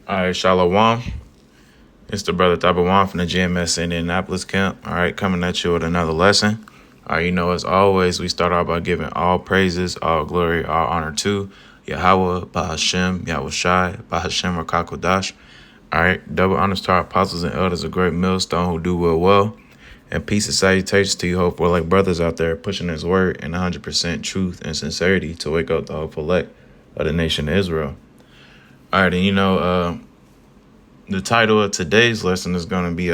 All right, Shalom. It's the brother Tabawan from the GMS Indianapolis camp. All right, coming at you with another lesson. All right, as always, we start out by giving all praises, all glory, all honor to Yahweh, Bahashem, Yahweh Shai, Bahashem, Rakakodash. All right, double honors to our apostles and elders of Great Millstone who do well. And peace and salutations to you, hopeful like brothers out there pushing his word in 100% truth and sincerity to wake up the hopeful elect of the nation of Israel. All right, and the title of today's lesson is going to be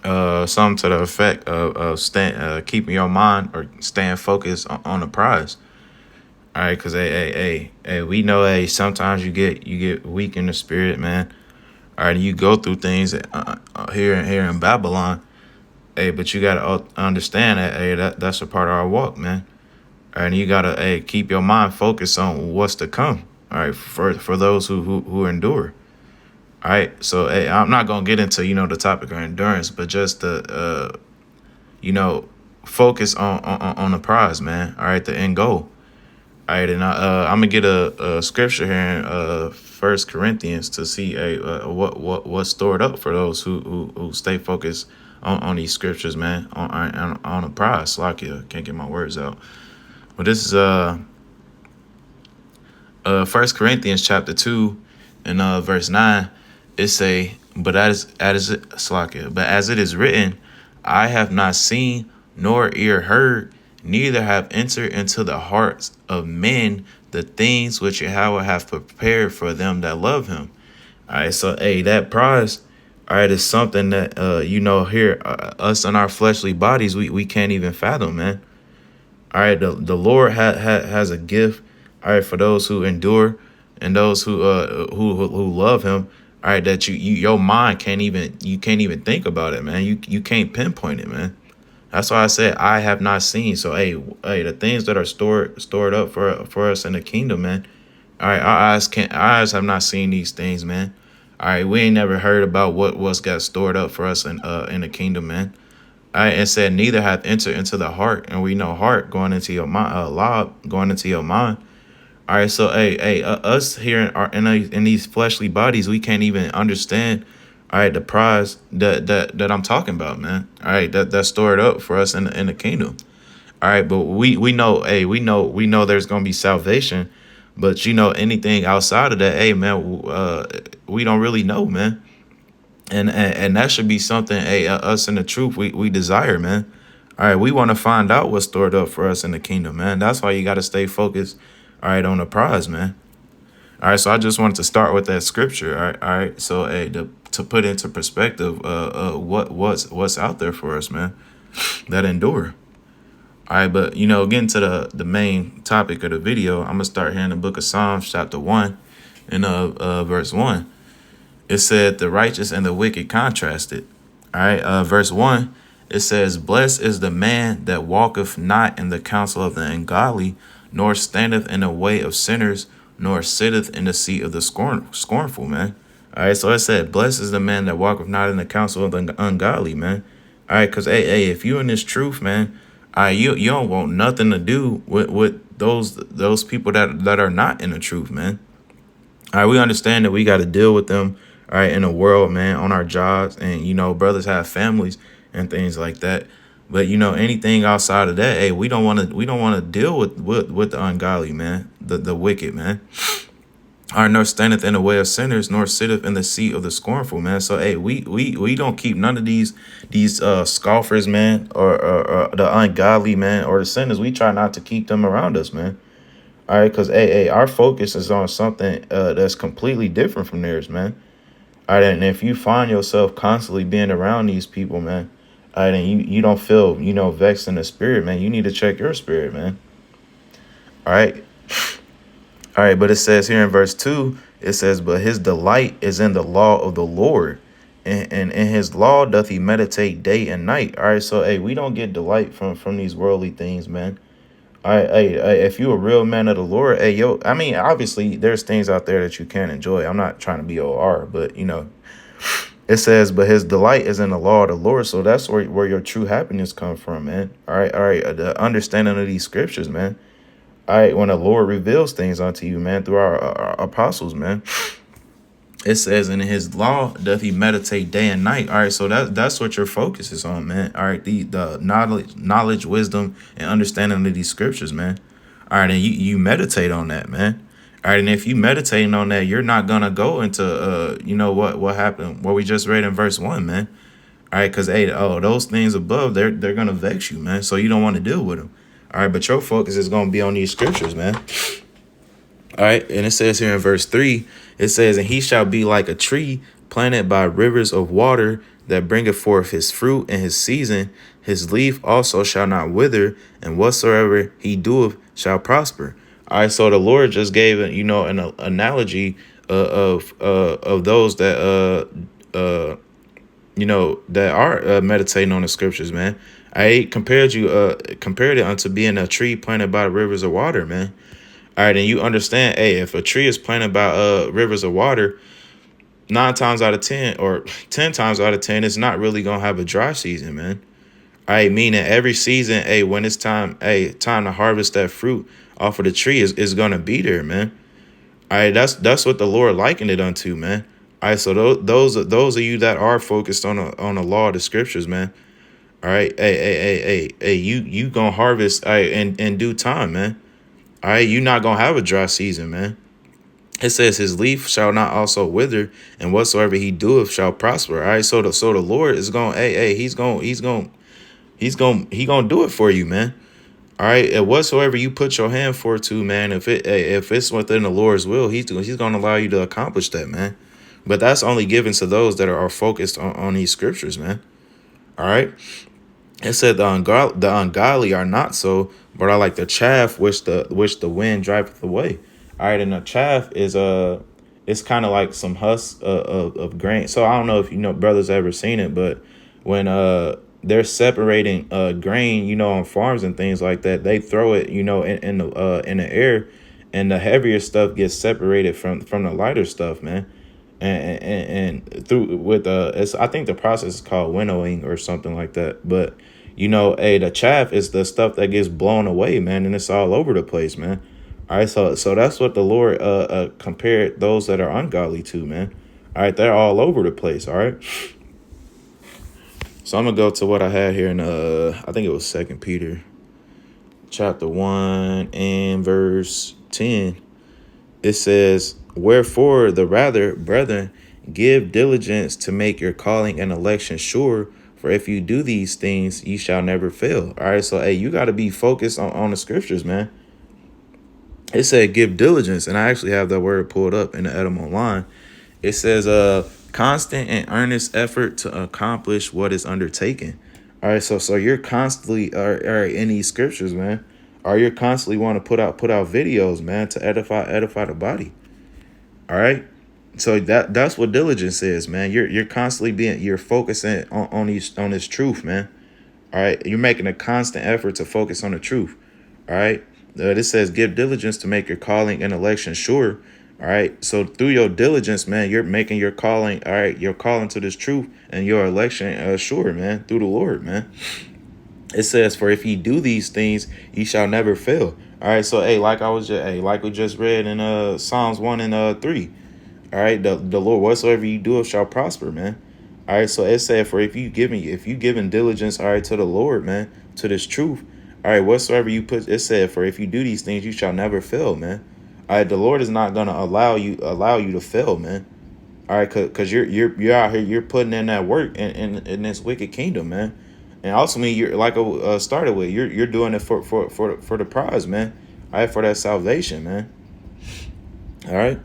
something to the effect of keeping your mind or staying focused on the prize. All right, because we know sometimes you get weak in the spirit, man. All right, you go through things here in Babylon, but you gotta understand that that's a part of our walk, man. All right, and you gotta keep your mind focused on what's to come. All right, for those who endure. All right, so I'm not gonna get into the topic of endurance, but just to focus on the prize, man. All right, the end goal. All right, and I'm gonna get a scripture here in 1 Corinthians to see what's stored up for those who stay focused on these scriptures, man. On the prize. Slakia, can't get my words out, but this is 1 Corinthians chapter 2 and verse 9. It say, but as it is written, I have not seen nor ear heard, neither have entered into the hearts of men the things which Yahweh hath prepared for them that love him. All right, so that prize, all right, is something that here us in our fleshly bodies we can't even fathom, man. All right, the Lord has a gift, all right, for those who endure and those who love him. All right, that your mind can't even think about it, man. You can't pinpoint it, man. That's why I said I have not seen. So the things that are stored up for us in the kingdom, man. All right, our eyes have not seen these things, man. All right, we ain't never heard about what's got stored up for us in the kingdom, man. All right, and said neither have entered into the heart, and we know heart going into your mind, lob going into your mind. All right, so us here in these fleshly bodies, we can't even understand. All right, the prize that I'm talking about, man. All right, that's stored up for us in the kingdom. All right, but we know, we know there's gonna be salvation, but anything outside of that, man, we don't really know, man. And that should be something, us in the truth we desire, man. All right, we want to find out what's stored up for us in the kingdom, man. That's why you got to stay focused, all right, on the prize, man. All right, so I just wanted to start with that scripture. All right. So to put into perspective, what's out there for us, man, that endure. All right, but getting to the main topic of the video, I'm gonna start here in the book of Psalms, chapter 1, and verse 1. It said the righteous and the wicked contrasted. All right, verse 1, it says, blessed is the man that walketh not in the counsel of the ungodly, nor standeth in the way of sinners, nor sitteth in the seat of the scornful, man. All right, so it said, blessed is the man that walketh not in the counsel of the ungodly, man. All right, because, if you in this truth, man, you don't want nothing to do with those people that are not in the truth, man. All right, we understand that we got to deal with them, all right, in the world, man, on our jobs, and brothers have families and things like that. But anything outside of that, we don't want to deal with the ungodly, man, the wicked, man. All right, nor standeth in the way of sinners, nor sitteth in the seat of the scornful, man. So we don't keep none of these scoffers, man, or the ungodly, man, or the sinners. We try not to keep them around us, man. All right, because our focus is on something that's completely different from theirs, man. All right, and if you find yourself constantly being around these people, man, all right, and you don't feel, vexed in the spirit, man, you need to check your spirit, man. All right. All right, but it says here in verse 2, it says, but his delight is in the law of the Lord, and in his law doth he meditate day and night. All right, so, we don't get delight from these worldly things, man. All right, if you a real man of the Lord, I mean, obviously, there's things out there that you can't enjoy. I'm not trying to be OR, but, it says, but his delight is in the law of the Lord. So that's where your true happiness comes from, man. All right. The understanding of these scriptures, man. All right. When the Lord reveals things unto you, man, through our apostles, man. It says, and in his law doth he meditate day and night. All right, so that's what your focus is on, man. All right, the knowledge, wisdom, and understanding of these scriptures, man. All right, and you meditate on that, man. All right, and if you meditating on that, you're not gonna go into what happened, what we just read in verse 1, man. All right, because those things above, they're gonna vex you, man. So you don't want to deal with them. All right, but your focus is gonna be on these scriptures, man. All right, and it says here in verse 3, it says, and he shall be like a tree planted by rivers of water that bringeth forth his fruit in his season. His leaf also shall not wither, and whatsoever he doeth shall prosper. All right, so the Lord just gave an analogy of those that that are meditating on the scriptures, man. I compared it unto being a tree planted by rivers of water, man. All right, and you understand, hey, if a tree is planted by rivers of water, 9 times out of 10 or 10 times out of 10, it's not really gonna have a dry season, man. All right, meaning every season, hey, when it's time to harvest that fruit off of the tree is gonna be there, man. All right, that's what the Lord likened it unto, man. All right, so those of you that are focused on the law of the scriptures, man. All right, hey, you gonna harvest in due time, man. All right, you not gonna have a dry season, man. It says his leaf shall not also wither, and whatsoever he doeth shall prosper. All right, so the Lord is going, he's going to do it for you, man. All right, and whatsoever you put your hand for to, man, if it's within the Lord's will, he's going to allow you to accomplish that, man. But that's only given to those that are focused on these scriptures, man. All right. It said the ungodly are not so, but are like the chaff which the wind driveth away. All right, and the chaff is it's kind of like some husk of grain. So I don't know if brothers ever seen it, but when they're separating grain, on farms and things like that, they throw it, in the air, and the heavier stuff gets separated from the lighter stuff, man. And through with I think the process is called winnowing or something like that. But the chaff is the stuff that gets blown away, man, and it's all over the place, man. All right, so that's what the Lord compared those that are ungodly to, man. All right, they're all over the place. All right. So I'm gonna go to what I had here in I think it was 2 Peter chapter 1 and verse 10. It says, wherefore the rather, brethren, give diligence to make your calling and election sure. For if you do these things, ye shall never fail. All right, so hey, you got to be focused on the scriptures, man. It said give diligence, and I actually have that word pulled up in the Edom Online. It says constant and earnest effort to accomplish what is undertaken. All right, so you're constantly are in these scriptures, man. Or you're constantly want to put out videos, man, to edify the body. All right. So that's what diligence is, man. You're constantly you're focusing on this truth, man. All right. You're making a constant effort to focus on the truth. All right. This says give diligence to make your calling and election sure. All right. So through your diligence, man, you're making your calling. All right. You're calling to this truth and your election sure, man, through the Lord, man. It says, for if ye do these things, ye shall never fail. All right. So, hey, like we just read in Psalms 1 and 3. All right. The Lord, whatsoever you do shall prosper, man. All right. So it said, for if you giving diligence, all right, to the Lord, man, to this truth. All right. Whatsoever you put, it said, for if you do these things, you shall never fail, man. All right. The Lord is not going to allow you to fail, man. All right. Because you're out here, you're putting in that work in this wicked kingdom, man. And ultimately, you're like I started with, you're doing it for the prize, man. All right, for that salvation, man. All right.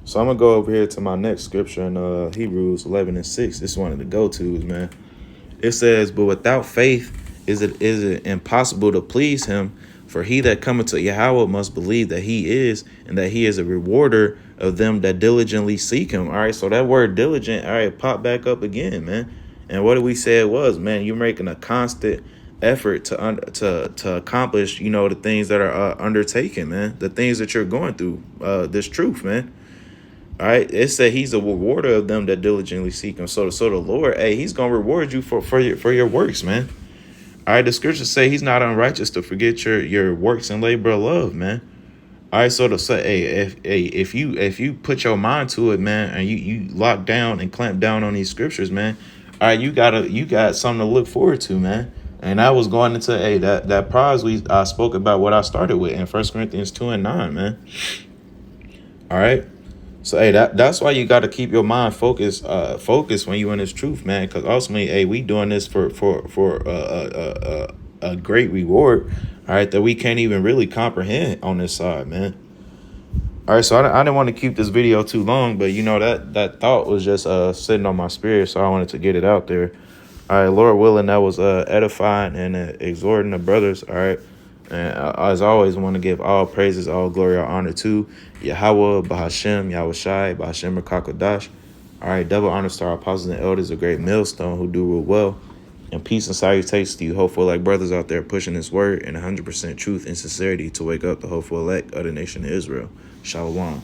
So I'm gonna go over here to my next scripture in Hebrews 11 and 6. This is one of the go-tos, man. It says, but without faith is it impossible to please him. For he that cometh to Yahweh must believe that he is, and that he is a rewarder of them that diligently seek him. All right, so that word diligent, all right, pop back up again, man. And what did we say it was, man? You're making a constant effort to accomplish, the things that are undertaken, man. The things that you're going through, this truth, man. All right. It said he's a rewarder of them that diligently seek him. So the Lord, hey, he's gonna reward you for your works, man. All right. The scriptures say he's not unrighteous to forget your works and labor of love, man. All right, so to say, if you put your mind to it, man, and you lock down and clamp down on these scriptures, man, all right, you got something to look forward to, man. And I was going into that prize I spoke about what I started with in 1 Corinthians 2:9, man. All right. So that's why you got to keep your mind focused when you in this truth, man. Because ultimately, we doing this for a great reward, all right, that we can't even really comprehend on this side, man. All right, so I didn't want to keep this video too long, but that thought was just sitting on my spirit, so I wanted to get it out there. All right, Lord willing, that was edifying and exhorting the brothers. All right. And as always, I want to give all praises, all glory, all honor to Yahweh, Bahashem, Yahweh Shai, Bahashem Rakakodash. All right, double honor to our apostles and elders, a great millstone who do rule well. And peace and salutations to you, hopeful like brothers out there pushing this word in 100% truth and sincerity to wake up the hopeful elect of the nation of Israel. Shalom.